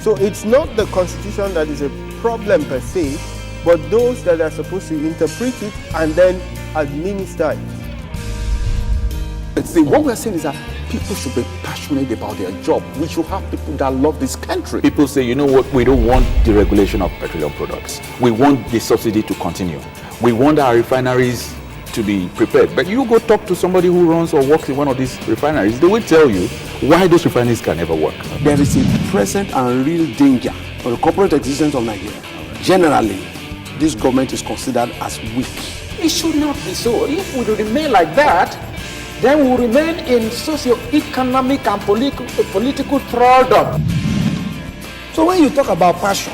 So it's not the constitution that is a problem per se, but those that are supposed to interpret it and then administer it. See, what we're saying is that people should be passionate about their job. We should have people that love this country. People say, you know what, we don't want deregulation of petroleum products. We want the subsidy to continue. We want our refineries to be prepared. But you go talk to somebody who runs or works in one of these refineries, they will tell you why those refineries can never work. There is a present and real danger for the corporate existence of Nigeria. Generally, this government is considered as weak. It should not be so. If we remain like that, then we will remain in socio-economic and political thraldom. So when you talk about passion,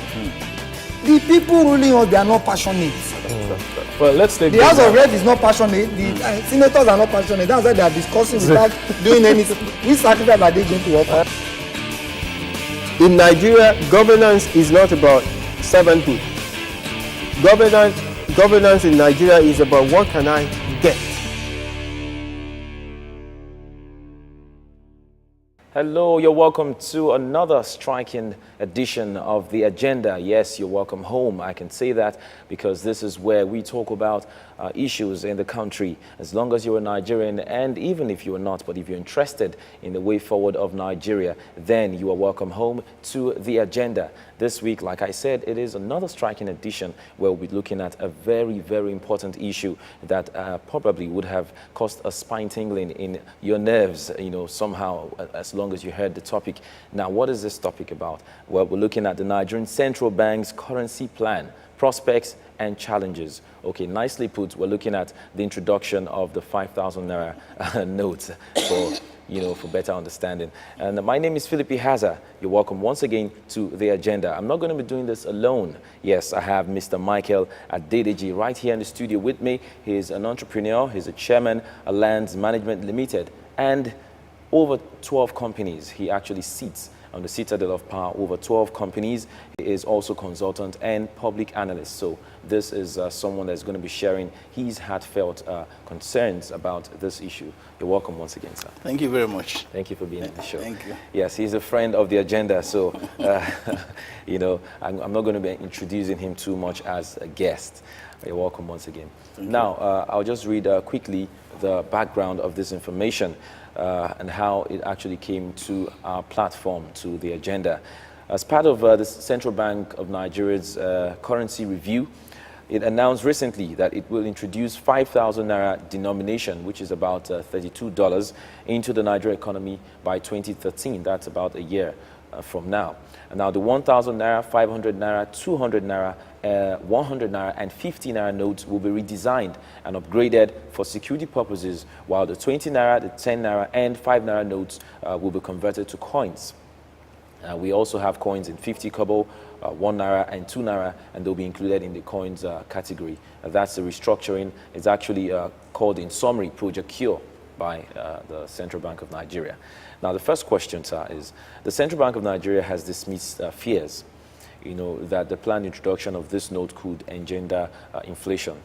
the people ruling us, they are not passionate. Well, let's take the House of Rep is not passionate. The senators are not passionate. That's why they are discussing without doing anything. Which sacrifice are they going to offer? In Nigeria, governance is not about servanthood. Governance in Nigeria is about what can I get. Hello, you're welcome to another striking edition of The Agenda. Yes, you're welcome home. I can say that because this is where we talk about issues in the country. As long as you're a Nigerian, and even if you're not, but if you're interested in the way forward of Nigeria, then you are welcome home to The Agenda. This week, like I said, it is another striking edition where we'll be looking at a very, very important issue that probably would have caused a spine tingling in your nerves, you know, somehow, as long as you heard the topic. Now, what is this topic about? Well, we're looking at the Nigerian Central Bank's currency plan, prospects and challenges. Okay, nicely put, we're looking at the introduction of the 5,000 Naira notes for better understanding. And my name is Philip Haza. You're welcome once again to The Agenda. I'm not going to be doing this alone. Yes, I have Mr. Michael Adedeji right here in the studio with me. He's an entrepreneur. He's a chairman of Lands Management Limited, and over 12 companies. He actually sits on the citadel of power, over 12 companies. He is also consultant and public analyst. So this is someone that's going to be sharing his heartfelt concerns about this issue. You're welcome once again, sir. Thank you very much. Thank you for being on the show. Thank you. Yes, he's a friend of The Agenda. So, I'm not going to be introducing him too much as a guest. You're welcome once again. Now, I'll just read quickly the background of this information. And how it actually came to our platform, to The Agenda. As part of the Central Bank of Nigeria's currency review, it announced recently that it will introduce 5,000 Naira denomination, which is about $32, into the Nigerian economy by 2013. That's about a year from now. And now the 1,000 Naira, 500 Naira, 200 Naira, 100 Naira and 50 Naira notes will be redesigned and upgraded for security purposes, while the 20 Naira, the 10 Naira and 5 Naira notes will be converted to coins. We also have coins in 50 kobo, 1 Naira and 2 Naira, and they'll be included in the coins category. That's the restructuring. It's actually called, in summary, Project Cure by the Central Bank of Nigeria. Now, the first question, sir, is the Central Bank of Nigeria has dismissed fears, that the planned introduction of this note could engender inflation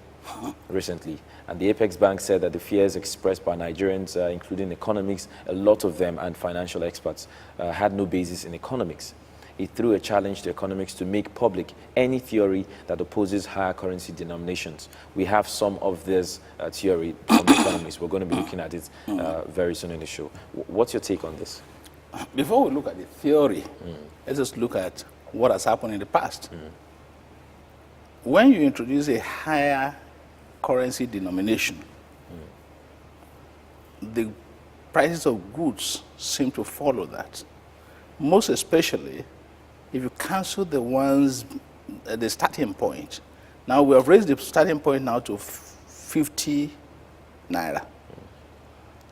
recently. And the Apex Bank said that the fears expressed by Nigerians, including economics, a lot of them, and financial experts, had no basis in economics. It threw a challenge to economics to make public any theory that opposes higher currency denominations. We have some of this theory from economists. We're going to be looking at it very soon in the show. What's your take on this? Before we look at the theory, let's just look at what has happened in the past. When you introduce a higher currency denomination, the prices of goods seem to follow that. Most especially if you cancel the ones at the starting point. Now we have raised the starting point now to 50 Naira.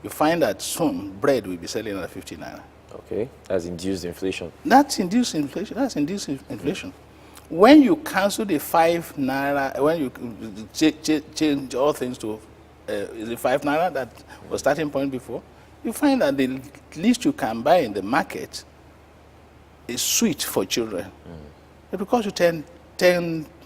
You find that soon bread will be selling at 50 Naira. Okay, that's induced inflation. That's induced inflation. That's induced inflation. When you cancel the 5 Naira, when you change all things to, is it 5 Naira that was starting point before? You find that the least you can buy in the market is sweet for children. It will cost you 10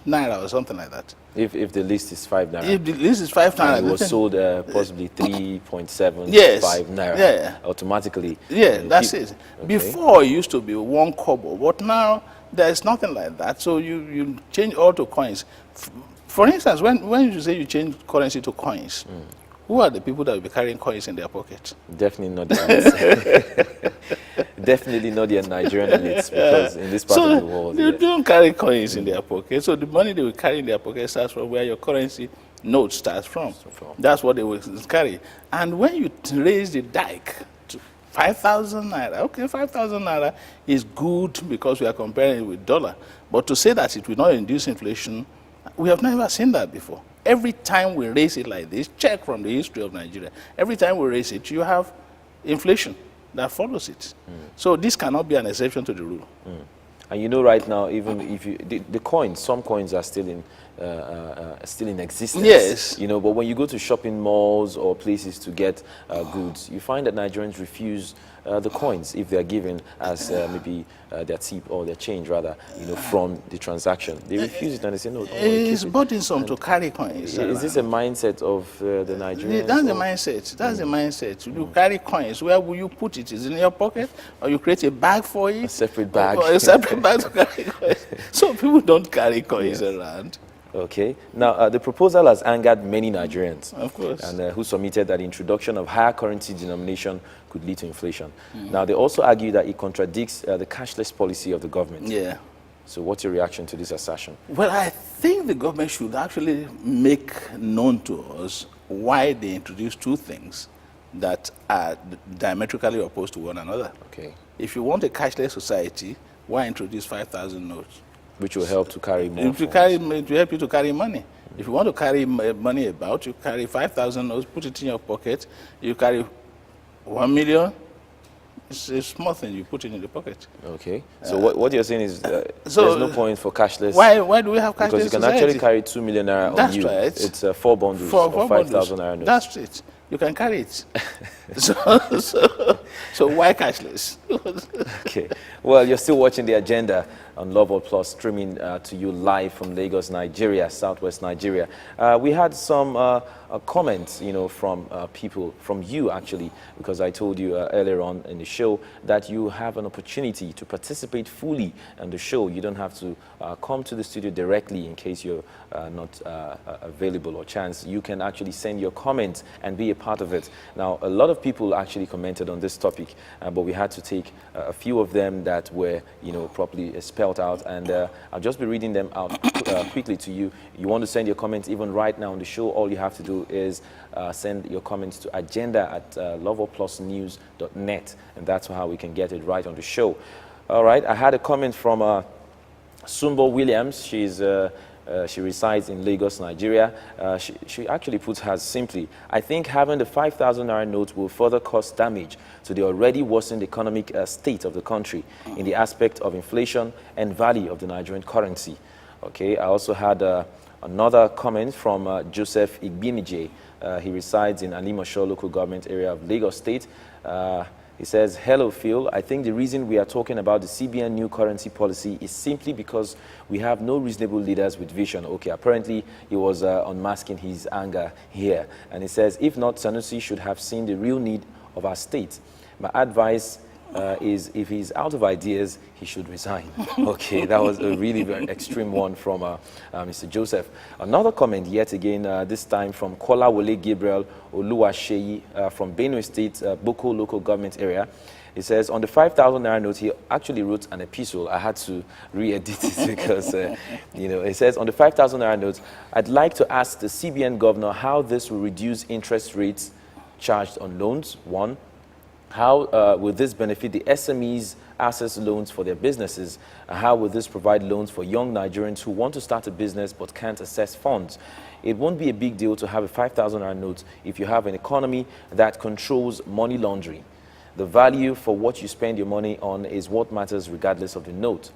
Naira or something like that. If the list is 5 naira. If the list is 5 naira, And it was sold possibly 3.75 Yes. naira. Yeah. Automatically. yeah, that's it. Okay. Before it used to be 1 kobo, but now there is nothing like that. So you change all to coins. For instance, when you say you change currency to coins, who are the people that will be carrying coins in their pocket? Definitely not the elites. Definitely not the Nigerian elites, because in this part of the world, they yeah. don't carry coins in their pocket. So the money they will carry in their pocket starts from where your currency note starts from. That's what they will carry. And when you raise the dike to 5,000 naira, okay, 5,000 naira is good because we are comparing it with dollar. But to say that it will not induce inflation, we have never seen that before. Every time we raise it like this, check from the history of Nigeria, every time we raise it, you have inflation that follows it. So this cannot be an exception to the rule. And you know, right now, even if you the coins, some coins are still in existence. Yes. You know, but when you go to shopping malls or places to get goods, you find that Nigerians refuse the coins if they are given as maybe their tip or their change, rather, you know, from the transaction. They refuse it and they say no. Don't worry, It's keep it. burdensome to carry coins. Is this a mindset of the Nigerians? That's the or- mindset. That's the mindset. You carry coins. Where will you put it? Is it in your pocket, or you create a bag for it? A separate bag. Or a separate bag to carry coins. So people don't carry coins around. Okay. Now, the proposal has angered many Nigerians. Of course. And who submitted that the introduction of higher currency denomination could lead to inflation. Now, they also argue that it contradicts the cashless policy of the government. Yeah. So what's your reaction to this assertion? Well, I think the government should actually make known to us why they introduced two things that are diametrically opposed to one another. Okay. If you want a cashless society, why introduce 5,000 notes? Which will help to carry more If you funds. carry, it will help you to carry money. If you want to carry money about, you carry 5,000 notes, put it in your pocket. You carry 1 million. It's a small thing. You put it in the pocket. Okay. So what you're saying is so there's no point for cashless. Why do we have cashless Because you can society? actually carry 2 million naira on That's you. right. It's 4 bundles For of 5,000 naira notes. That's it. You can carry it. so why cashless? Okay. Well, you're still watching The Agenda on Love World Plus, streaming to you live from Lagos, Nigeria, Southwest Nigeria. We had some comments, you know, from people, from you actually, because I told you earlier on in the show that you have an opportunity to participate fully in the show. You don't have to come to the studio directly in case you're not available or chance. You can actually send your comments and be a part of it. Now, a lot of people actually commented on this topic, but we had to take a few of them that were, you know, properly spelled out, and I'll just be reading them out quickly to you. You want to send your comments even right now on the show, all you have to do is send your comments to agenda@loveworldplusnews.net, and that's how we can get it right on the show. All right, I had a comment from Sumbo Williams. She resides in Lagos, Nigeria. She actually puts hers simply: I think having the 5,000 naira note will further cause damage to the already worsened economic state of the country in the aspect of inflation and value of the Nigerian currency. Okay, I also had another comment from Joseph Igbinije. He resides in Alimosho local government area of Lagos State. He says, hello, Phil. I think the reason we are talking about the CBN new currency policy is simply because we have no reasonable leaders with vision. Okay, apparently he was unmasking his anger here. And he says, if not, Sanusi should have seen the real need of our state. My advice is if he's out of ideas, he should resign. Okay, that was a really very extreme one from Mr. Joseph. Another comment yet again, this time from Kola Wole Gabriel Oluwaseyi from Benue State, Boko local government area. He says, on the 5,000 naira note, he actually wrote an epistle. I had to re-edit it because, you know, he says, on the 5,000 naira note, I'd like to ask the CBN governor how this will reduce interest rates charged on loans, one. How will this benefit the SMEs access loans for their businesses? How will this provide loans for young Nigerians who want to start a business but can't access funds? It won't be a big deal to have a 5,000 naira note if you have an economy that controls money laundering. The value for what you spend your money on is what matters regardless of the note.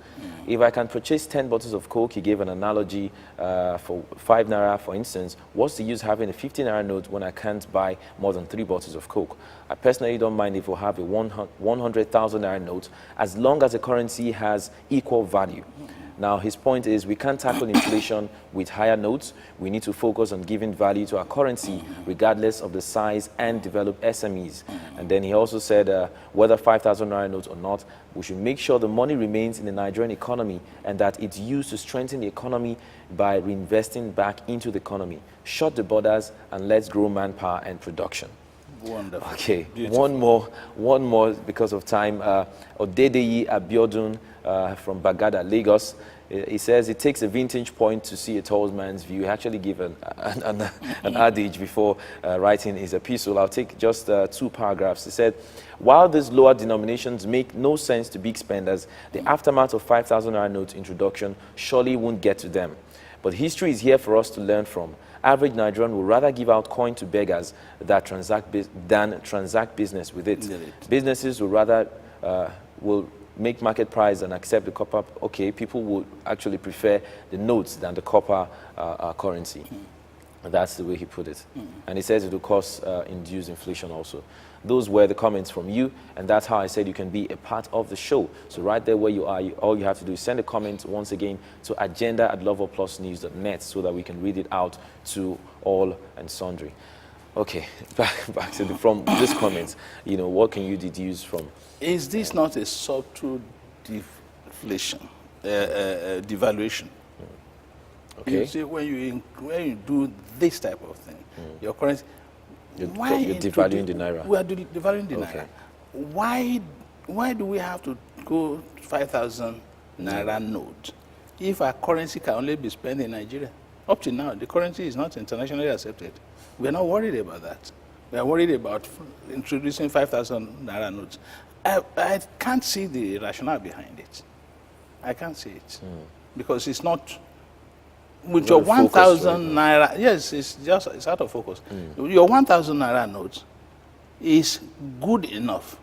If I can purchase 10 bottles of Coke, he gave an analogy for 5 naira, for instance, what's the use having a 50 naira note when I can't buy more than 3 bottles of Coke? I personally don't mind if we have a 100,000 naira note as long as the currency has equal value. Now, his point is we can't tackle inflation with higher notes. We need to focus on giving value to our currency, regardless of the size, and develop SMEs. And then he also said whether 5,000 naira notes or not, we should make sure the money remains in the Nigerian economy and that it's used to strengthen the economy by reinvesting back into the economy. Shut the borders and let's grow manpower and production. Wonderful. Okay, Beautiful. one more because of time. Odedeyi Abiodun from Bagada, Lagos. He says it takes a vintage point to see a tall man's view. He actually gave an adage before writing his epistle. I'll take just 2 paragraphs. He said, while these lower denominations make no sense to big spenders, the aftermath of 5,000 naira notes introduction surely won't get to them. But history is here for us to learn from. Average Nigerian will rather give out coin to beggars than transact business with it. Businesses will rather will make market price and accept the copper. Okay, people would actually prefer the notes than the copper currency. And that's the way he put it. And he says it will cause induce inflation also. Those were the comments from you, and that's how I said you can be a part of the show. So right there where you are, all you have to do is send a comment once again to agenda@loveorplusnews.net so that we can read it out to all and sundry. Okay, back to from this comment, what can you deduce from? Is this not a subtle deflation, devaluation? Okay. You see, when you do this type of thing, your currency. You're devaluing the naira. We are devaluing the Okay. naira. Why do we have to go 5,000 naira note if our currency can only be spent in Nigeria? Up to now, the currency is not internationally accepted. We are not worried about that. We are worried about introducing 5,000 naira notes. I can't see the rationale behind it. I can't see it because it's not. With your 1,000 naira, yes, it's out of focus. Your 1,000 naira note is good enough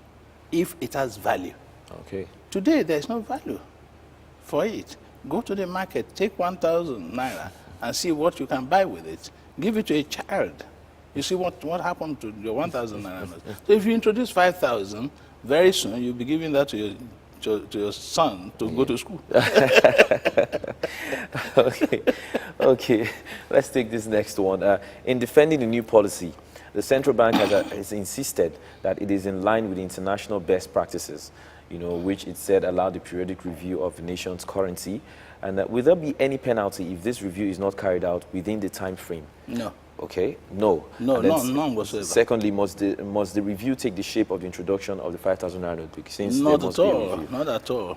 if it has value. Okay. Today, there's no value for it. Go to the market, take 1,000 naira and see what you can buy with it. Give it to a child. You see what happened to your 1,000 naira note. So if you introduce 5,000, very soon you'll be giving that to your son to go to school. Okay. Let's take this next one. In defending the new policy, the central bank has insisted that it is in line with international best practices, which it said allow the periodic review of the nation's currency. And will there be any penalty if this review is not carried out within the time frame? No. Okay, no. No, none whatsoever. Secondly, must the review take the shape of the introduction of the 5,000 naira note? Since Not at all. Not at all.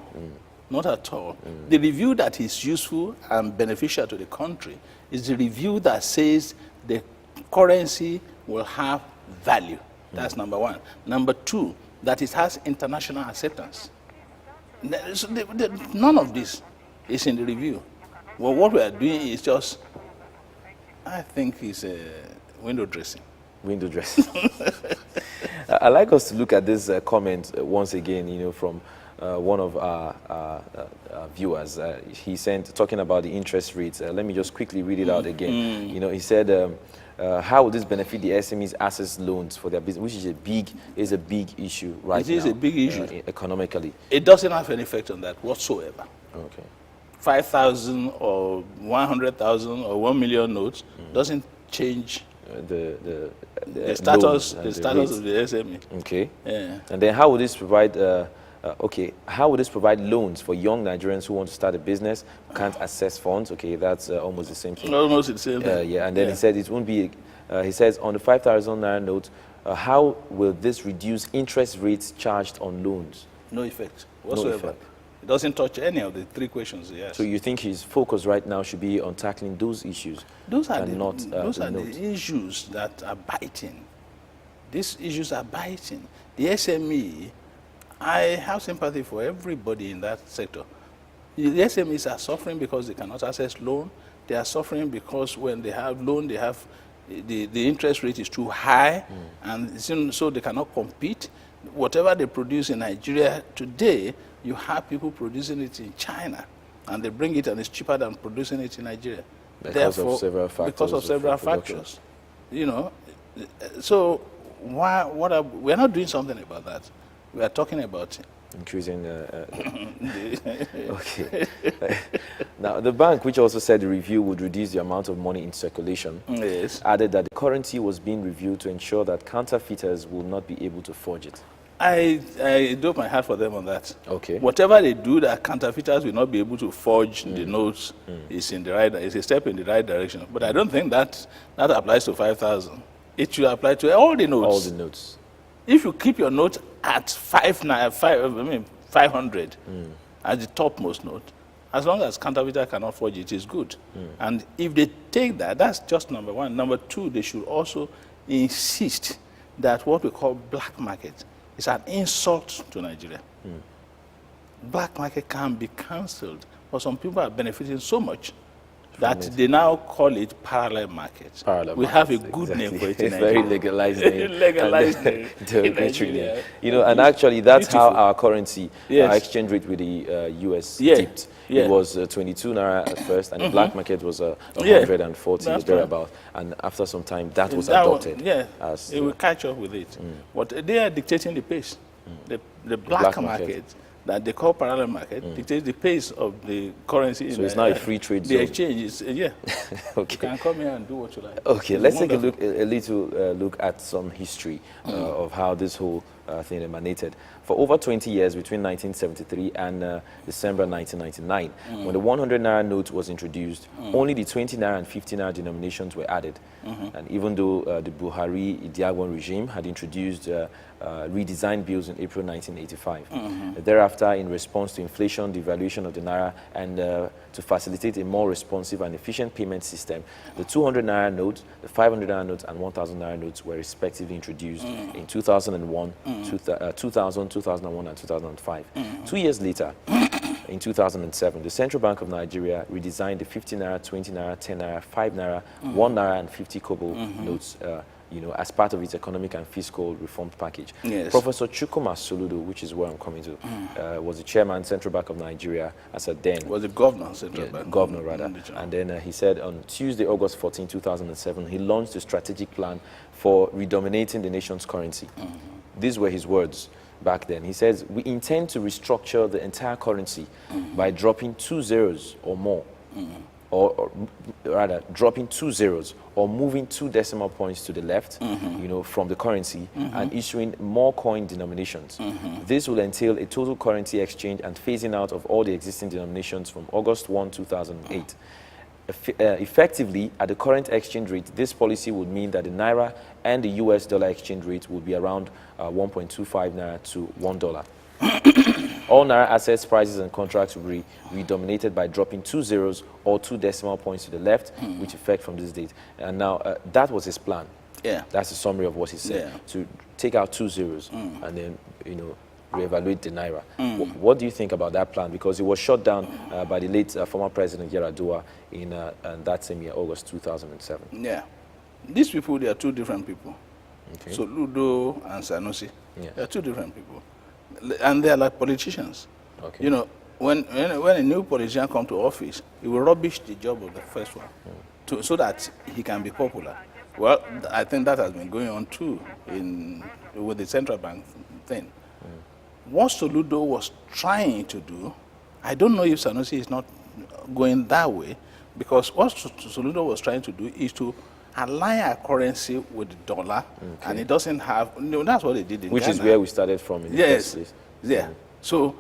Not at all. The review that is useful and beneficial to the country is the review that says the currency will have value. That's number one. Number two, that it has international acceptance. None of this is in the review. Well, what we are doing is just, I think, it's window dressing. Window dressing. I'd like us to look at this comment once again, from one of our viewers. He sent, talking about the interest rates. Let me just quickly read it out again. He said, how would this benefit the SMEs access loans for their business, which is a big issue right now. It is a big issue. Economically. It doesn't have any effect on that whatsoever. Okay. 5,000 or 100,000 or 1 million notes doesn't change the status of the SME. Okay. Yeah. And then how would this provide how would this provide loans for young Nigerians who want to start a business, can't access funds? Okay, that's almost the same thing. Almost the same thing. Yeah, and then he said it won't be, he says on the 5,000 naira note, how will this reduce interest rates charged on loans? No effect whatsoever. No effect. It doesn't touch any of the 3 questions he asked. So you think his focus right now should be on tackling those issues? Those are the issues that are biting. These issues are biting. The SME, I have sympathy for everybody in that sector. The SMEs are suffering because they cannot access loan. They are suffering because when they have loan, they have the interest rate is too high, and so they cannot compete. Whatever they produce in Nigeria today, you have people producing it in China, and they bring it and it's cheaper than producing it in Nigeria. Because of several factors. So we're not doing something about that. We are talking about Increasing. Okay. Now, the bank, which also said the review would reduce the amount of money in circulation, Yes. added that the currency was being reviewed to ensure that counterfeiters will not be able to forge it. I do my heart for them on that. Okay. Whatever they do, that counterfeiters will not be able to forge the notes is in the right. It's a step in the right direction. But I don't think that applies to 5,000. It should apply to all the notes. All the notes. If you keep your note at 500 as the topmost note, as long as counterfeiter cannot forge it, is good. And if they take that, that's just number one. Number two, they should also insist that what we call black market is an insult to Nigeria. Black market can be cancelled, but some people are benefiting so much that they now call it parallel market. Parallel we markets, have a good name for it in It's Nigeria. very legalized name. Legalized And, name the in arbitrary Nigeria. name. You know, and actually that's how Beautiful. our currency, Yes. our exchange rate with the US Yeah. dipped. Yeah. It was 22 naira at first, and the black market was 140 That's thereabout. And after some time, that was That one, adopted. yeah, as it will catch up with it. But they are dictating the pace. The black black market. market that they call parallel market dictates the pace of the currency. So it's now a free trade The zone. exchange is, yeah. You Okay. can come here and do what you like. Okay, It's let's take wonderful. a little look at some history of how this whole thing emanated. For over 20 years, between 1973 and December 1999, when the 100 naira note was introduced, only the 20 naira and 50 naira denominations were added. And even though the Buhari Idiagbon regime had introduced redesigned bills in April 1985. Thereafter, in response to inflation, devaluation of the naira, and to facilitate a more responsive and efficient payment system, the 200 naira note, the 500 naira note, and 1,000 naira notes were respectively introduced in 2001, 2000, 2001, and 2005. 2 years later, in 2007, the Central Bank of Nigeria redesigned the 50 naira, 20 naira, 10 naira, 5 naira, 1 naira, and 50 kobo notes, you know, as part of its economic and fiscal reform package. Yes. Professor Chukwuma Soludo, which is where I'm coming to, was the chairman, Central Bank of Nigeria, as a then. Was the governor, Central Yeah, Bank. governor rather. And then he said on Tuesday, August 14, 2007, he launched a strategic plan for redominating the nation's currency. These were his words back then. He says, we intend to restructure the entire currency by dropping 2 zeros or more, or rather dropping 2 zeros or moving 2 decimal points to the left, you know, from the currency and issuing more coin denominations. This will entail a total currency exchange and phasing out of all the existing denominations from August 1, 2008. Effectively, at the current exchange rate, this policy would mean that the naira and the US dollar exchange rate will be around 1.25 naira to $1. All naira assets, prices, and contracts will be redominated by dropping 2 zeros or 2 decimal points to the left, which effect from this date. And now, that was his plan. Yeah. That's a summary of what he said. Yeah. To take out 2 zeros and then, you know, reevaluate the naira. What do you think about that plan? Because it was shut down by the late former president Yar'Adua in that same year, August 2007. Yeah. These people, they are two different people. Okay. So Ludo and Sanusi, Yeah. they are two different people. And they are like politicians. Okay. You know, when a new politician comes to office, he will rubbish the job of the first one so that he can be popular. Well, I think that has been going on too with the central bank thing. What Soludo was trying to do, I don't know if Sanusi is not going that way, because what Soludo was trying to do is to align our currency with the dollar, and it doesn't have, that's what they did in Which Ghana. is where we started from in the Yes, first place. yeah. So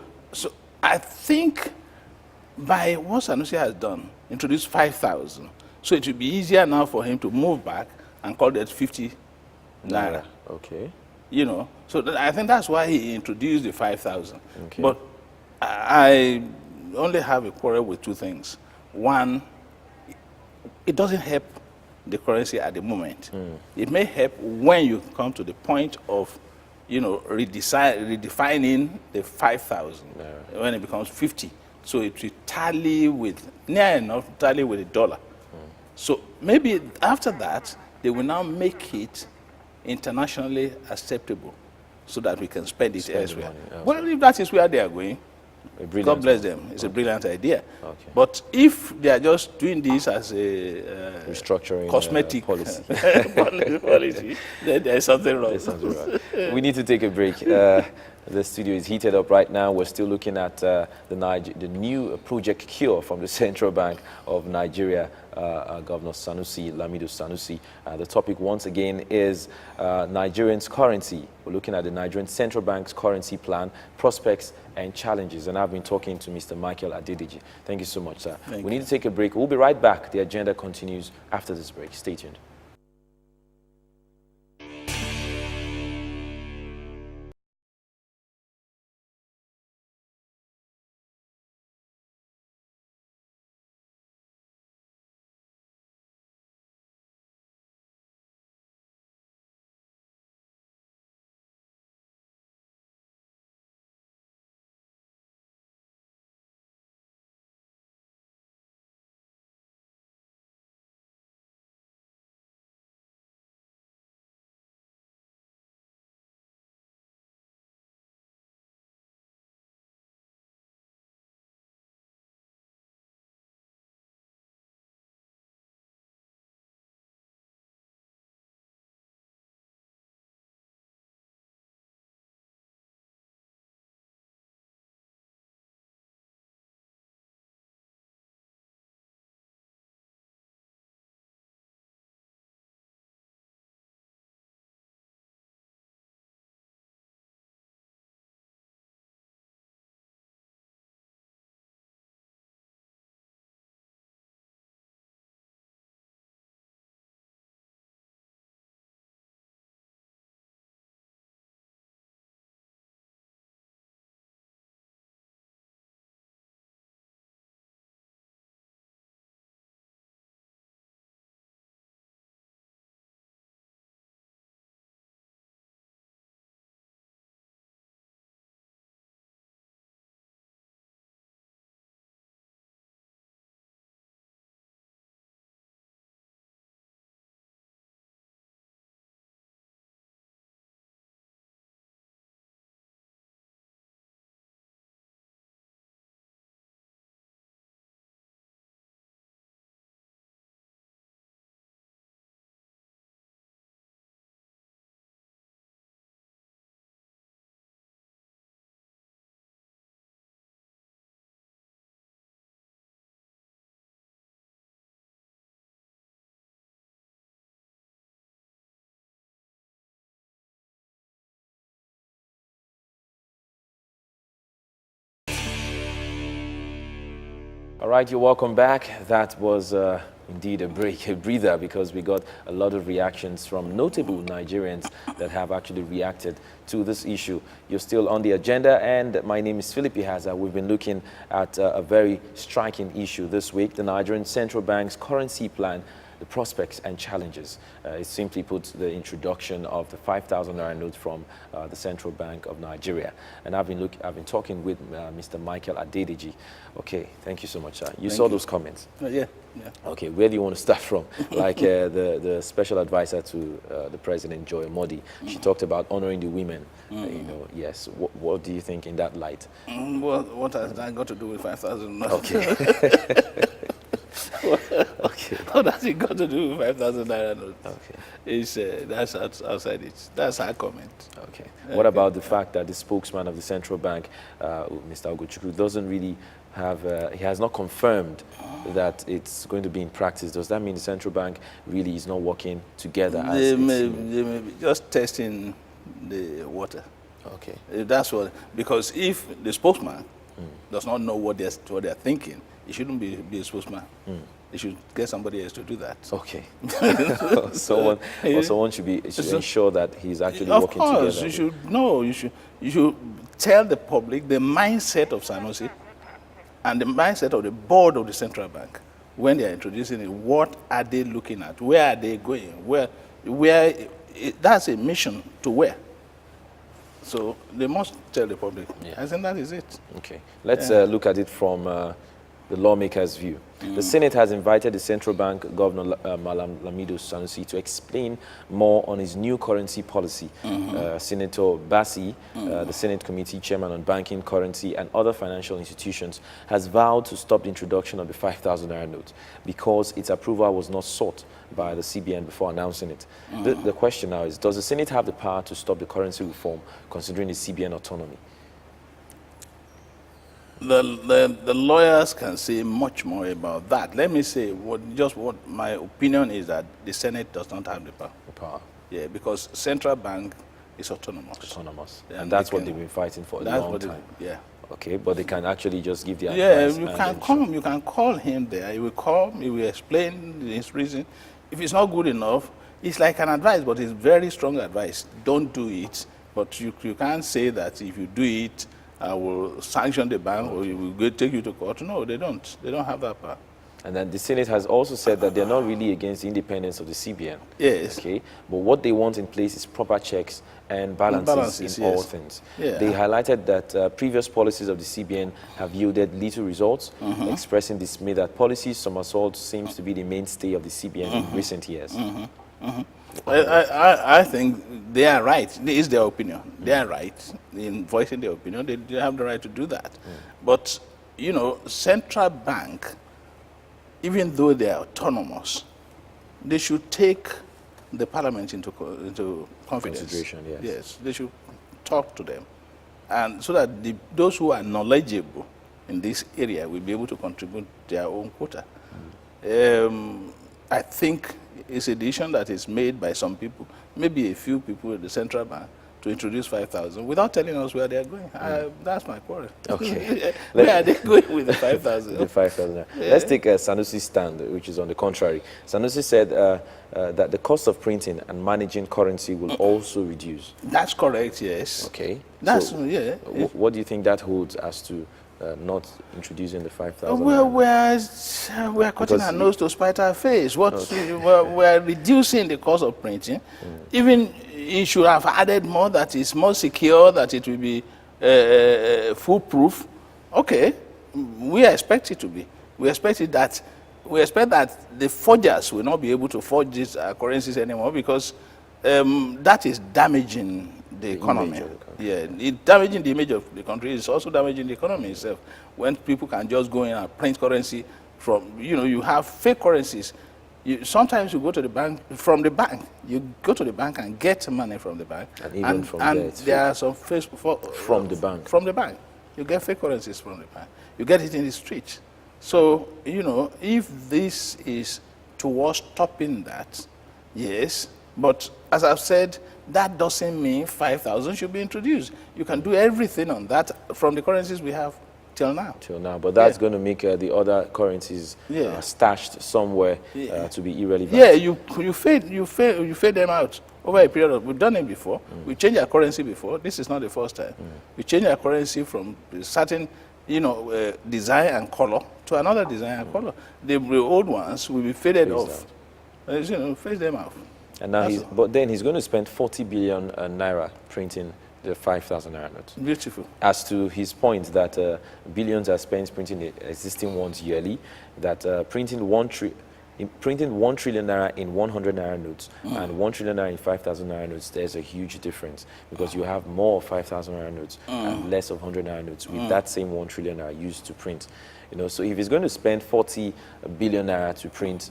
I think by what Sanusi has done, introduced 5,000, so it will be easier now for him to move back and call that 50 naira. Okay. You know, so I think that's why he introduced the 5,000. Okay. But I only have a quarrel with two things. One, it doesn't help the currency at the moment. It may help when you come to the point of, you know, redefining the 5,000 when it becomes 50. So it will tally with, near enough tally with the dollar. So maybe after that, they will now make it internationally acceptable so that we can spend it elsewhere. Well, if that is where they are going, God bless them. It's a brilliant idea. Okay. But if they are just doing this as a Restructuring cosmetic policy. policy, then there is something wrong. There's something wrong. We need to take a break. The studio is heated up right now. We're still looking at the new project cure from the Central Bank of Nigeria, Governor Sanusi, Lamido Sanusi. The topic once again is Nigerians' currency. We're looking at the Nigerian Central Bank's currency plan, prospects and challenges. And I've been talking to Mr. Michael Adedeji. Thank you so much, sir. We need to take a break. We'll be right back. The agenda continues after this break. Stay tuned. All right, you're welcome back. That was indeed a breather, because we got a lot of reactions from notable Nigerians that have actually reacted to this issue. You're still on the agenda, and my name is Philip Ihaza. We've been looking at a very striking issue this week, the Nigerian Central Bank's currency plan, the prospects and challenges. It simply puts the introduction of the 5,000 naira note from the Central Bank of Nigeria. And I've been talking with Mr. Michael Adedeji. Okay, thank you so much, sir. You saw those comments. Yeah. Okay, where do you want to start from? Like the special advisor to the President, Joy Modi, she talked about honoring the women. You know, yes. What do you think in that light? Well, what has that got to do with 5,000? Okay. Okay. What has it got to do with 5,000 naira note? Okay. It's, that's outside it. That's our comment. Okay. What about the fact that the spokesman of the central bank, Mr. Ogochukwu, doesn't really have, he has not confirmed that it's going to be in practice? Does that mean the central bank really is not working together? They may be just testing the water. Okay. That's what, because if the spokesman does not know what they're thinking, he shouldn't be a spokesman. They should get somebody else to do that. Okay. someone should ensure that he's actually working together. Of course, you should tell the public the mindset of Sanusi and the mindset of the board of the central bank when they are introducing it. What are they looking at? Where are they going? That's a mission to where? So they must tell the public. Yeah. I think that is it. Okay. Let's look at it from the lawmakers' view. The Senate has invited the central bank governor, Malam Lamido Sanusi, to explain more on his new currency policy. Senator Bassi, the Senate Committee Chairman on Banking, Currency, and Other Financial Institutions, has vowed to stop the introduction of the 5,000 naira note because its approval was not sought by the CBN before announcing it. The question now is, does the Senate have the power to stop the currency reform, considering the CBN autonomy? The lawyers can say much more about that. Let me say what my opinion is that the Senate does not have the power. Yeah, because central bank is autonomous. Autonomous. And that's what they've been fighting for a long time. Yeah. Okay, but they can actually just give the advice. Yeah, you can call him there. He will come, he will explain his reason. If it's not good enough, it's like an advice, but it's very strong advice. Don't do it. But you can't say that if you do it, I will sanction the bank or we will take you to court. No, they don't. They don't have that power. And then the Senate has also said that they're not really against the independence of the CBN. Yes. Okay. But what they want in place is proper checks and balances in all things. Yeah. They highlighted that previous policies of the CBN have yielded little results, expressing dismay that policy somersault seems to be the mainstay of the CBN in recent years. I think they are right. It is their opinion. They are right in voicing their opinion. They have the right to do that. But, you know, central bank, even though they are autonomous, they should take the parliament into confidence. Consideration, yes. Yes, they should talk to them. And so that those who are knowledgeable in this area will be able to contribute their own quota. I think it's a decision that is made by some people, maybe a few people at the central bank, to introduce 5,000 without telling us where they are going. That's my quarrel. Okay. Where are they going with the 5,000? The 5,000. Yeah. Let's take Sanusi's stand, which is on the contrary. Sanusi said that the cost of printing and managing currency will also reduce. That's correct, yes. Okay. That's, so yeah. What do you think that holds as to not introducing the 5,000? Well, we are cutting our nose to spite our face. We are reducing the cost of printing. Even it should have added more that is more secure, that it will be foolproof. Okay, we expect it to be. We expect that the forgers will not be able to forge these currencies anymore because that is damaging the economy. Yeah, it's damaging the image of the country. It's also damaging the economy itself. When people can just go in and print currency from, you have fake currencies. Sometimes you go to the bank, from the bank, you go to the bank and get money from the bank. And even from there, there are some fakes from the bank. From the bank. You get fake currencies from the bank. You get it in the street. So, if this is towards stopping that, yes, but as I've said, that doesn't mean 5,000 should be introduced. You can do everything on that from the currencies we have till now. But that's going to make the other currencies stashed somewhere to be irrelevant. Yeah, you fade them out over a period of. We've done it before. We changed our currency before. This is not the first time. We changed our currency from a certain, design and color to another design and color. The old ones will be faded off. Fade them out. And now but then he's going to spend 40 billion naira printing the 5,000 naira notes. Beautiful. As to his point that billions are spent printing the existing ones yearly, that printing 1 trillion naira in 100 naira notes and 1 trillion naira in 5,000 naira notes, there's a huge difference because you have more 5,000 naira notes and less of 100 naira notes with that same 1 trillion naira used to print. So if he's going to spend 40 billion naira to print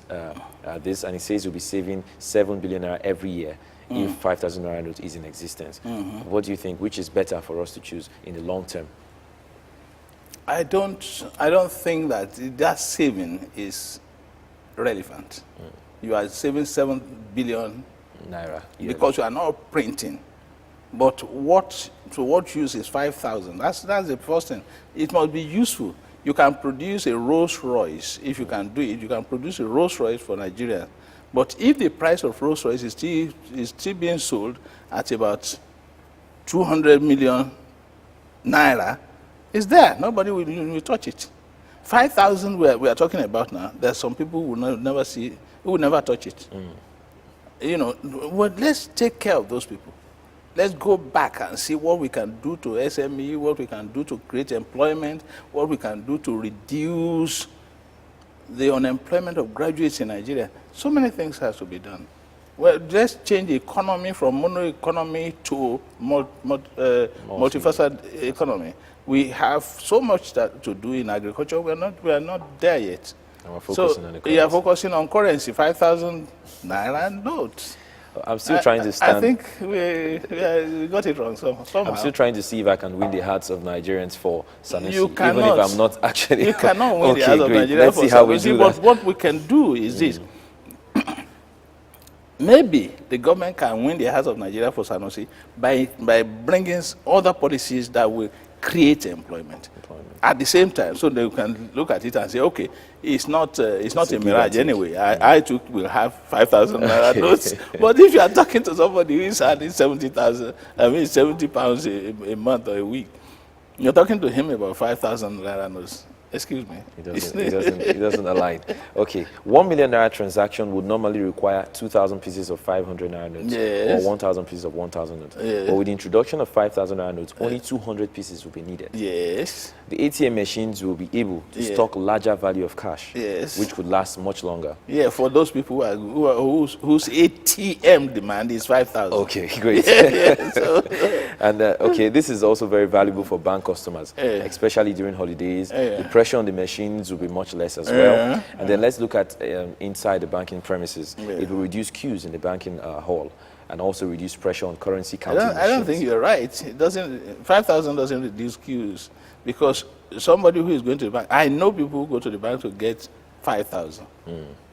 this, and he says he'll be saving 7 billion naira every year if 5,000 naira note is in existence, what do you think? Which is better for us to choose in the long term? I don't think that saving is relevant. You are saving 7 billion naira because you are not printing. But what use is 5,000? That's the first thing. It must be useful. You can produce a Rolls Royce if you can do it. You can produce a Rolls Royce for Nigeria. But if the price of Rolls Royce is still being sold at about 200 million naira, it's there. Nobody will touch it. 5,000 we are talking about now, there's some people who will never see, who will never touch it. Well, let's take care of those people. let's go back and see what we can do to SME, what we can do to create employment, what we can do to reduce the unemployment of graduates in Nigeria. So many things have to be done. Well, let's change the economy from mono economy to multifaceted economy. We have so much to do in agriculture. We are not there yet. And we're focusing on the currency. We are focusing on currency, 5,000 naira notes. I'm still trying to stand. I think we got it wrong somehow. I'm still trying to see if I can win the hearts of Nigerians for Sanusi, You cannot. even if I'm not actually. You cannot win okay, the hearts of great. Nigeria Let's for see how we Sanusi, do but that. what we can do is this. Maybe the government can win the hearts of Nigeria for Sanusi by bringing other policies that will create employment. At the same time, so they can look at it and say, okay, it's not a mirage anyway. I too will have 5,000 naira notes. But if you are talking to somebody who is earning 70 pounds a month or a week, you're talking to him about 5,000 naira notes. Excuse me. It doesn't align. Okay, 1 million naira transaction would normally require 2,000 pieces of 500 naira notes Yes. or 1,000 pieces of 1,000 notes. Yes. But with the introduction of 5,000 naira notes, only 200 pieces will be needed. Yes. The ATM machines will be able to stock larger value of cash, Yes. which could last much longer. Yeah, for those people whose ATM demand is 5,000. Okay, great. And okay, this is also very valuable for bank customers, especially during holidays. The pressure on the machines will be much less as well. And then let's look at inside the banking premises. It will reduce queues in the banking hall and also reduce pressure on currency counting machines. I don't think you're right. It doesn't. 5,000 doesn't reduce queues because somebody who is going to the bank. I know people who go to the bank to get 5,000,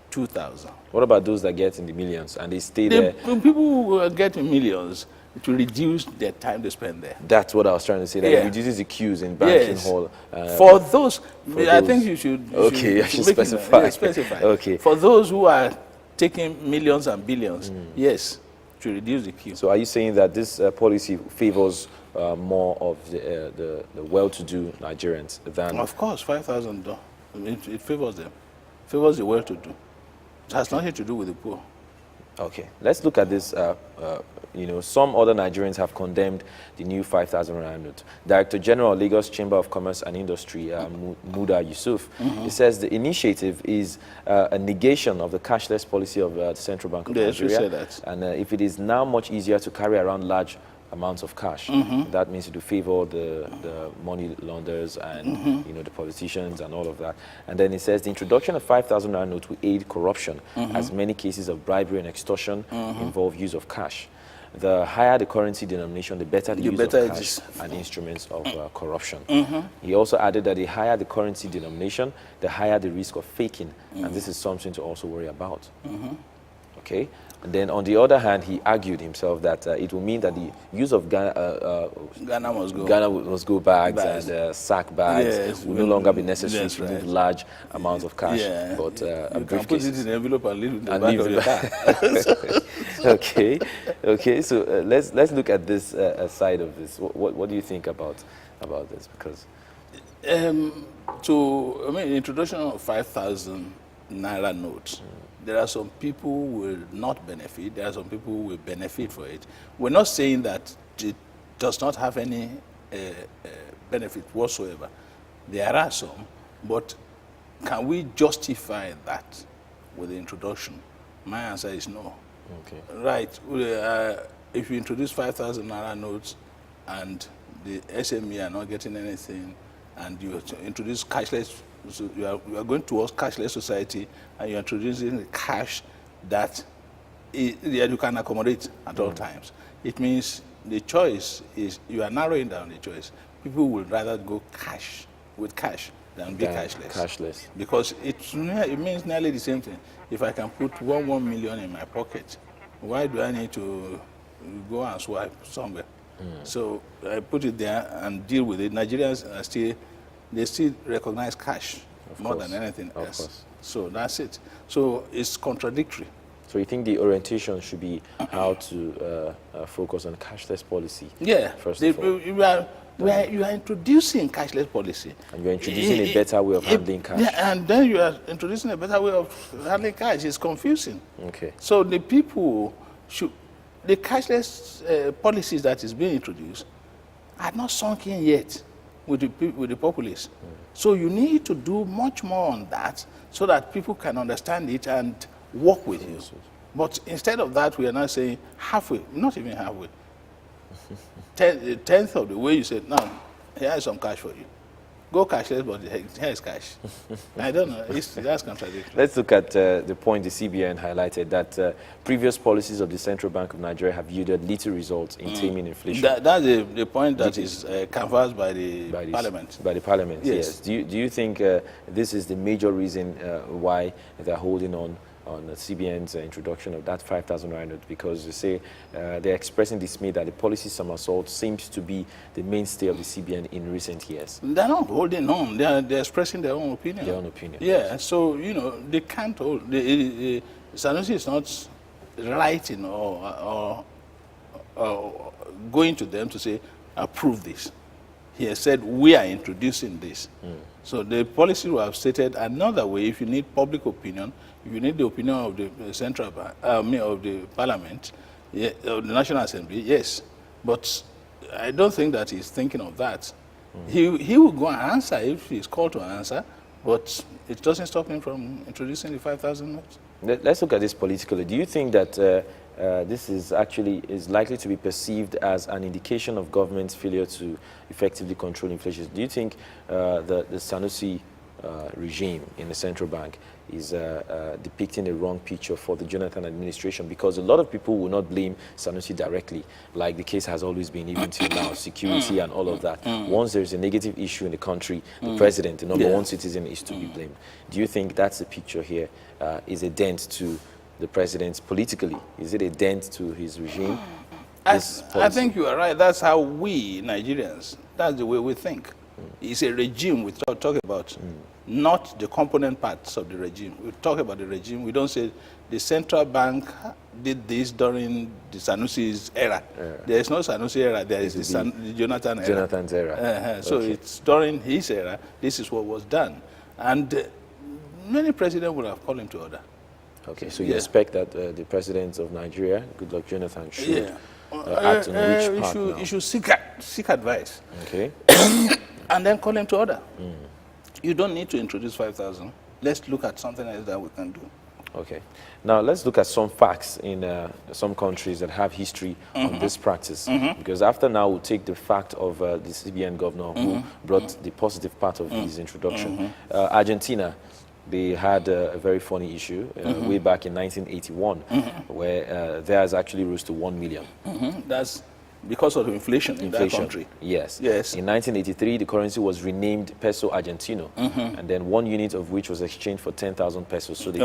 2,000. What about those that get in the millions and they stay there? People who get millions, it will reduce their time they spend there. That's what I was trying to say. That it reduces the queues in banking hall. For those, I think you should. Okay, I should make it, specify. specify. Okay. For those who are taking millions and billions, yes, to reduce the queue. So are you saying that this policy favors more of the well-to-do Nigerians than? Of course, 5,000. It favors them. Favors the well-to-do. It has nothing to do with the poor. Okay, let's look at this. Some other Nigerians have condemned the new 5,000 rand note. Director General of Lagos Chamber of Commerce and Industry, Muda Yusuf, he says the initiative is a negation of the cashless policy of the Central Bank of Nigeria. Yes, we say that. And if it is now much easier to carry around large amounts of cash, that means to favor the money launderers and the politicians and all of that. And then it says the introduction of 5,000 rand note will aid corruption, as many cases of bribery and extortion involve use of cash. The higher the currency denomination, the better the use of cash and instruments of corruption. He also added that the higher the currency denomination, the higher the risk of faking, and this is something to also worry about. Okay. And then on the other hand, he argued himself that it will mean that the use of Ghana must go bags and sack bags will no longer be necessary to move large amounts of cash. But you can put it in an envelope and leave it in the back of your car. Okay. So let's look at this side of this. What do you think about this? Because introduction of 5,000 naira notes. There are some people who will not benefit. There are some people who will benefit for it. We're not saying that it does not have any benefit whatsoever. There are some, but can we justify that with the introduction? My answer is no. Okay. Right. If you introduce 5,000 naira notes and the SME are not getting anything, and you introduce cashless, so you are going towards cashless society, and you're introducing cash that you can accommodate at all times. It means the choice is, you are narrowing down the choice. People would rather go with cash than be cashless. Because it means nearly the same thing. If I can put 1 million in my pocket, why do I need to go and swipe somewhere? So I put it there and deal with it. Nigerians are still recognize cash more than anything else. So that's it. So it's contradictory. So you think the orientation should be how to focus on cashless policy? Yeah. First of all. You are introducing cashless policy. And you're introducing a better way of handling cash. Yeah, and then you are introducing a better way of handling cash. It's confusing. Okay. So the people should, the cashless policies that is being introduced are not sunk in yet with the populace. So you need to do much more on that so that people can understand it and work with you. But instead of that, we are now saying halfway, not even halfway. Tenth of the way you said, now, here is some cash for you. Go cashless, but here is cash. I don't know. That's contradictory. Let's look at the point the CBN highlighted, that previous policies of the Central Bank of Nigeria have yielded little results in taming inflation. That's the point that is canvassed by the Parliament. By the Parliament, Yes. Do you think this is the major reason why they're holding on the CBN's introduction of that 5,000 naira note? Because you say they're expressing dismay that the policy somersault seems to be the mainstay of the CBN in recent years. They're not holding on. They're expressing their own opinion. Their own opinion. Yeah. So they can't hold. Sanusi is not writing or going to them to say approve this. He has said we are introducing this. So the policy we have stated another way. If you need public opinion, if you need the opinion of the Central Bank, of the Parliament, of the National Assembly, yes. But I don't think that he's thinking of that. He will go and answer if he's called to answer, but it doesn't stop him from introducing the 5,000 notes. Let's look at this politically. Do you think that this is likely to be perceived as an indication of government's failure to effectively control inflation? Do you think the Sanusi regime in the central bank is depicting a wrong picture for the Jonathan administration? Because a lot of people will not blame Sanusi directly, like the case has always been even till now, security and all of that. Once there's a negative issue in the country, the president, the number one citizen, is to be blamed. Do you think that's the picture here? Is a dent to the president politically? Is it a dent to his regime? I think you are right. That's how we Nigerians, that's the way we think. It's a regime we talk about, not the component parts of the regime. We talk about the regime. We don't say the central bank did this during the Sanusi's era. There is no Sanusi era. There is the Jonathan era. Jonathan's era. So it's during his era, this is what was done. And many presidents would have called him to order. Okay, so you expect that the president of Nigeria, Goodluck Jonathan, should act on which part now? You should seek advice. Okay. And then call him to order. You don't need to introduce 5,000. Let's look at something else that we can do. Okay. Now, let's look at some facts in some countries that have history on this practice. Because after now, we'll take the fact of the CBN governor who brought the positive part of his introduction. Argentina, they had a very funny issue way back in 1981, where theirs actually rose to 1 million. That's because of inflation in that country. Yes. Yes. In 1983, the currency was renamed peso argentino, and then 1 unit of which was exchanged for 10,000 pesos. So they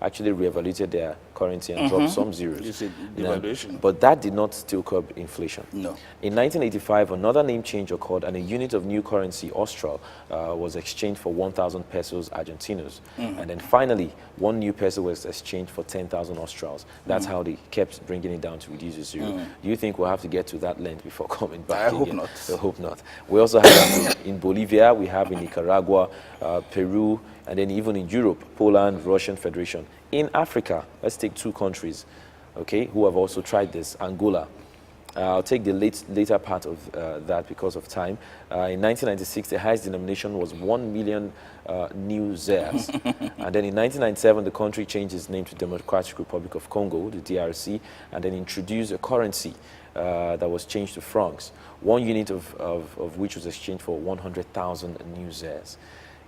actually reevaluated their currency and dropped some zeros. You see, devaluation. But that did not still curb inflation. No. In 1985, another name change occurred, and a unit of new currency, Austral, was exchanged for 1,000 pesos argentinos. And then finally, 1 new peso was exchanged for 10,000 Australs. That's how they kept bringing it down to reduce the zero. Do you think we'll have to get to that length before coming back? I hope not. I hope not. We also have in Bolivia, we have in Nicaragua, Peru, and then even in Europe, Poland, Russian Federation. In Africa, let's take 2 countries, okay, who have also tried this. Angola. I'll take the later part of that because of time. In 1996, the highest denomination was 1 million new ZAIRs. And then in 1997, the country changed its name to Democratic Republic of Congo, the DRC, and then introduced a currency that was changed to francs, 1 unit of which was exchanged for 100,000 new ZAIRs.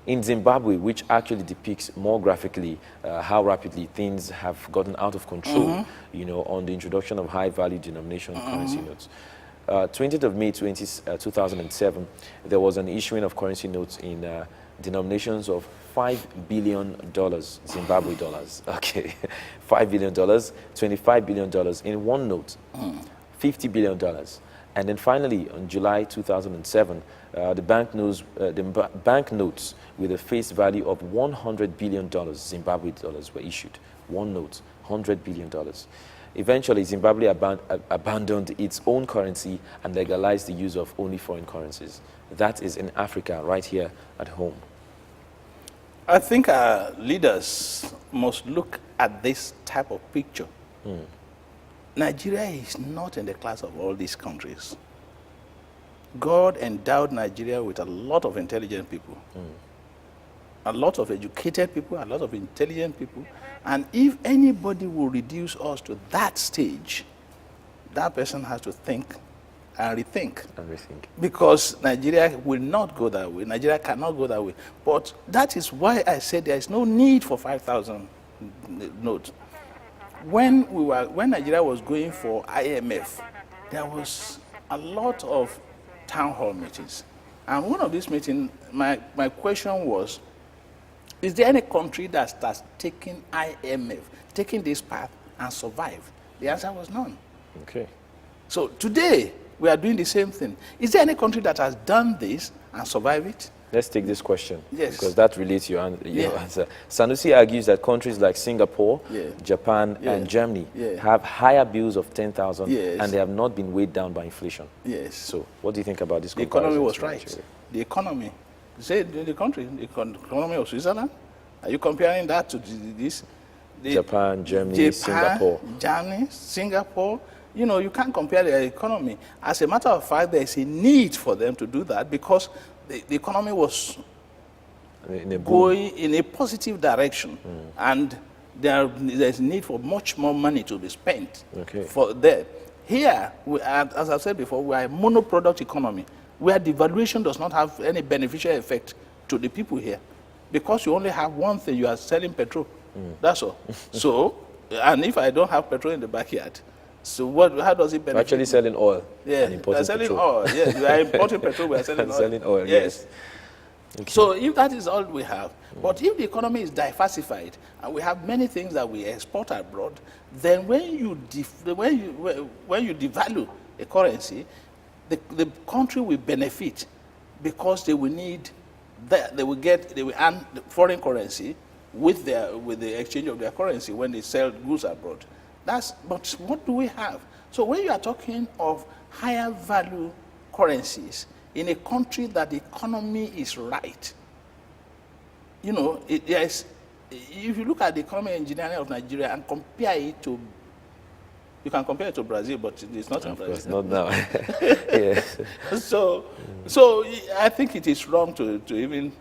In Zimbabwe, which actually depicts more graphically how rapidly things have gotten out of control, on the introduction of high-value denomination currency notes. 20th of May 2007, there was an issuing of currency notes in denominations of $5 billion, Zimbabwe dollars. Okay, $5 billion, $25 billion in one note, $50 billion. And then finally, on July 2007, the banknotes with a face value of $100 billion Zimbabwe dollars were issued. One note, $100 billion. Eventually, Zimbabwe abandoned its own currency and legalized the use of only foreign currencies. That is in Africa, right here at home. I think our leaders must look at this type of picture Nigeria is not in the class of all these countries. God endowed Nigeria with a lot of intelligent people, a lot of educated people, a lot of intelligent people. And if anybody will reduce us to that stage, that person has to think and rethink. Because Nigeria will not go that way. Nigeria cannot go that way. But that is why I said there is no need for 5,000 notes. When Nigeria was going for IMF, there was a lot of town hall meetings. And one of these meetings, my question was, is there any country that starts taking IMF, taking this path and survive? The answer was none. Okay. So today, we are doing the same thing. Is there any country that has done this and survived it? Let's take this question, Yes. because that relates to your answer. Sanusi argues that countries like Singapore, Japan, and Germany have higher bills of 10,000 and they have not been weighed down by inflation. Yes. So what do you think about this? The economy was comparison to right. Nigeria? The economy. Say the country, the economy of Switzerland. Are you comparing that to this? Japan, Germany, Singapore. Germany, Singapore. You know, you can't compare the economy. As a matter of fact, there is a need for them to do that because the economy was going in a positive direction, and there's need for much more money to be spent for that. Here, as I said before, we are a monoproduct economy where devaluation does not have any beneficial effect to the people here because you only have one thing, you are selling petrol. That's all. So, and if I don't have petrol in the backyard, so how does it benefit? We're actually selling oil. Yeah, and importing selling petrol. oil. Yes, we are importing petrol, we are selling oil. Selling oil, yes. Okay. So if that is all we have, but if the economy is diversified and we have many things that we export abroad, then when you devalue a currency, the country will benefit because they will need that they will earn the foreign currency with the exchange of their currency when they sell goods abroad. But what do we have? So when you are talking of higher value currencies in a country that the economy is right, you know, if you look at the economic engineering of Nigeria and compare it to, you can compare it to Brazil, but it's not in Brazil. Of course, not now. Yes. So I think it is wrong to even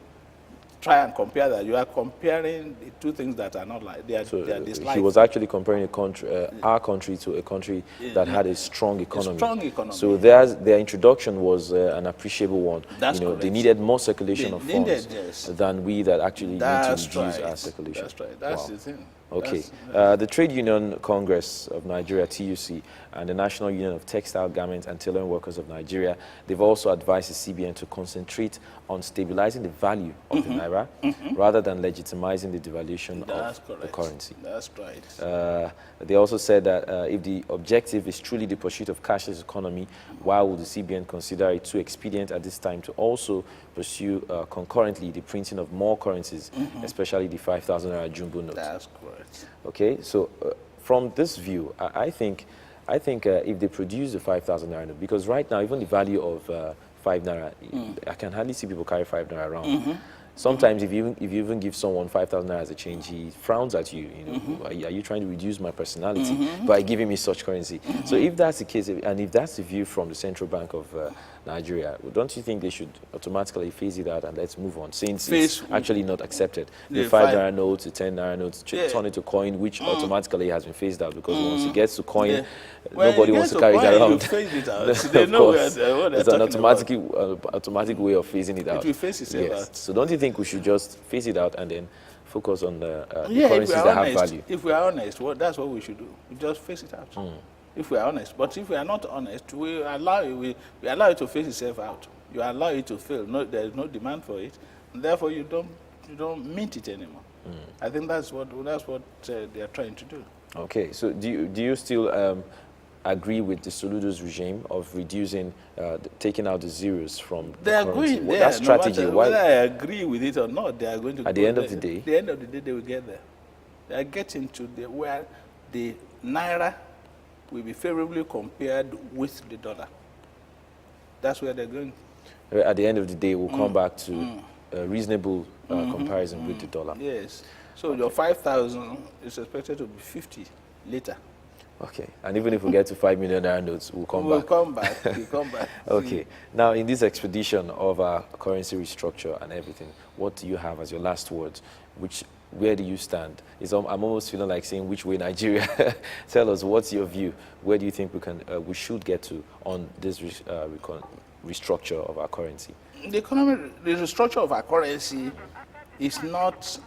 try and compare that. You are comparing the two things that are not like they are disliked. He was actually comparing a country, our country, to a country that had a strong economy. A strong economy. So their introduction was an appreciable one. That's correct. They needed more circulation of funds than we that actually need to reduce our circulation. That's right. That's the thing. Okay. The Trade Union Congress of Nigeria, TUC, and the National Union of Textile, Garment and Tailoring Workers of Nigeria, they've also advised the CBN to concentrate on stabilizing the value of the Naira rather than legitimizing the devaluation of the currency. That's right. They also said that if the objective is truly the pursuit of cashless economy, why would the CBN consider it too expedient at this time to also pursue concurrently the printing of more currencies, especially the 5,000 Naira Jumbo notes? That's correct. Okay, so from this view, I think if they produce the 5,000 Naira note, because right now even the value of 5 Naira, I can hardly see people carry 5 Naira around. Sometimes if you even give someone 5,000 Naira as a change, he frowns at you. You know, are you trying to reduce my personality by giving me such currency? So if that's the case, and if that's the view from the Central Bank of Nigeria, don't you think they should automatically phase it out and let's move on, since it's actually not accepted? The 5 Naira notes, the 10 Naira notes, turn it to coin, which automatically has been phased out, because once it gets to coin, nobody wants to carry it around. They know it's an automatic way of phasing it out. It will phase itself out. So don't you think we should just phase it out and then focus on the currencies that have value? If we are honest, that's what we should do. We just phase it out. If we are honest. But if we are not honest, we allow it to phase itself out. You allow it to fail. There is no demand for it, and therefore you don't mint it anymore. I think that's what they are trying to do. Okay. So do you still agree with the Soludo's regime of reducing, taking out the zeros from the currency? Going there. That strategy, no matter whether I agree with it or not, they are going to. At the end of the day. At the end of the day, they will get there. They are getting to where the Naira will be favorably compared with the dollar. That's where they're going. At the end of the day, we'll come back to a reasonable comparison with the dollar. Yes. So your 5,000 is expected to be 50 later. Okay, and even if we get to 5 million naira notes, we'll come We'll back. come back. We'll come back. Okay, now in this expedition of our currency restructure and everything, what do you have as your last words? Where do you stand? I'm almost feeling like saying which way Nigeria. Tell us, what's your view? Where do you think we should get to on this restructure of our currency? The restructure of our currency is not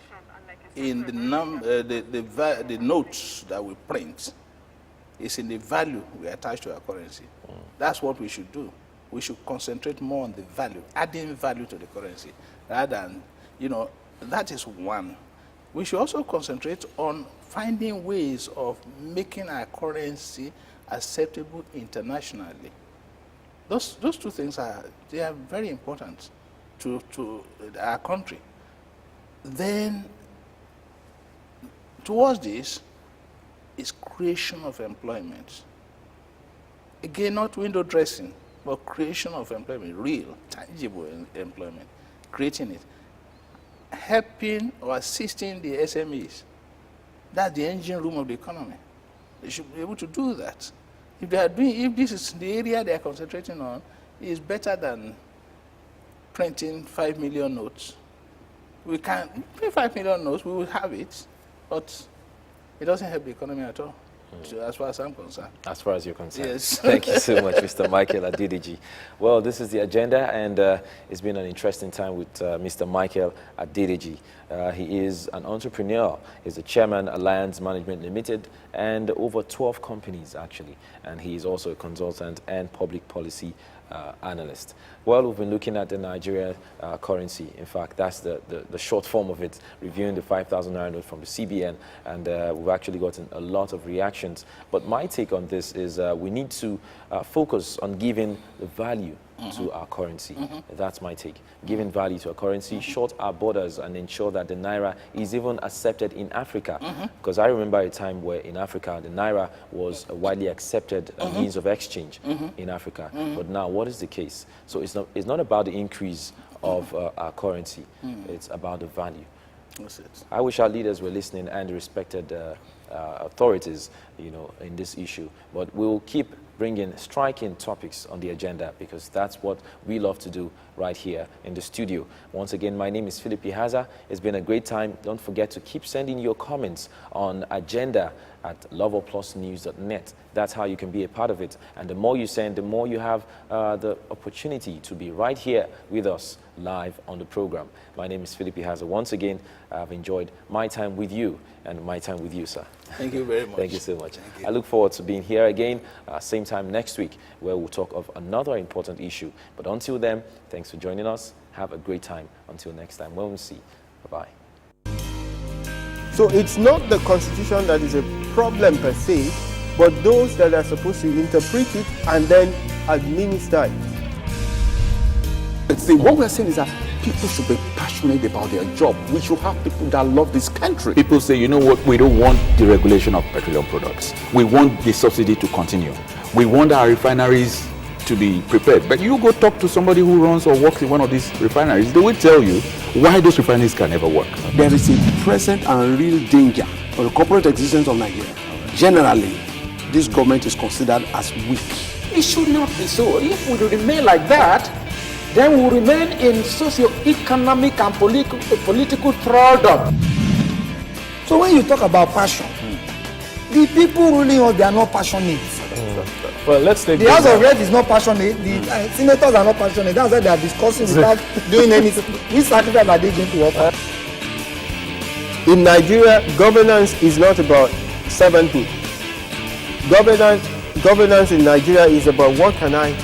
in the notes that we print. It's in the value we attach to our currency. That's what we should do. We should concentrate more on the value, adding value to the currency, rather than, that is one. We should also concentrate on finding ways of making our currency acceptable internationally. Those two things are very important to our country. Then, towards this is creation of employment. Again, not window dressing, but creation of employment, real, tangible employment, creating it. Helping or assisting the SMEs. That's the engine room of the economy. They should be able to do that. If this is the area they are concentrating on, it's better than printing 5 million notes. We can print 5 million notes, we will have it, but it doesn't help the economy at all, as far as I'm concerned. As far as you're concerned. Yes. Thank you so much, Mr. Michael Adedeji. Well, this is the agenda, and it's been an interesting time with Mr. Michael Adedeji. He is an entrepreneur. He's the chairman, Alliance Management Limited, and over 12 companies, actually. And he is also a consultant and public policy analyst. Well, we've been looking at the Nigeria currency. In fact, that's the short form of it, reviewing the 5,000 naira note from the CBN, and we've actually gotten a lot of reactions. But my take on this is we need to focus on giving the value to our currency. That's my take. Giving value to our currency, short our borders, and ensure that the naira is even accepted in Africa. Because I remember a time where in Africa, the naira was a widely accepted means of exchange in Africa. But now, what is the case? So it's not about the increase of our currency. It's about the value. That's it. I wish our leaders were listening and respected authorities, in this issue. But we'll keep bringing striking topics on the agenda, because that's what we love to do right here in the studio. Once again, my name is Philip Ihaza. It's been a great time. Don't forget to keep sending your comments on agenda@loverplusnews.net. That's how you can be a part of it. And the more you send, the more you have the opportunity to be right here with us live on the program. My name is Philip Ihaza. Once again, I've enjoyed my time with you and my time with you, sir. Thank you very much. Thank you so much. I look forward to being here again, same time next week, where we'll talk of another important issue. But until then, thanks for joining us. Have a great time. Until next time, when we see. Bye-bye. So it's not the constitution that is a problem per se, but those that are supposed to interpret it and then administer it. See, what we're saying is that people should be passionate about their job. We should have people that love this country. People say, you know what, we don't want deregulation of petroleum products. We want the subsidy to continue. We want our refineries to be prepared. But you go talk to somebody who runs or works in one of these refineries, they will tell you why those refineries can never work. There is a present and real danger for the corporate existence of Nigeria. Generally, this government is considered as weak. It should not be so. If we remain like that, then we will remain in socio-economic and political thraldom. So when you talk about passion, the people ruling us, they are not passionate. Well, let's take The House of Rep is not passionate. The senators are not passionate. That's why they are discussing without doing anything. Which sacrifice are they going to offer? In Nigeria, governance is not about servanthood. Governance in Nigeria is about what can I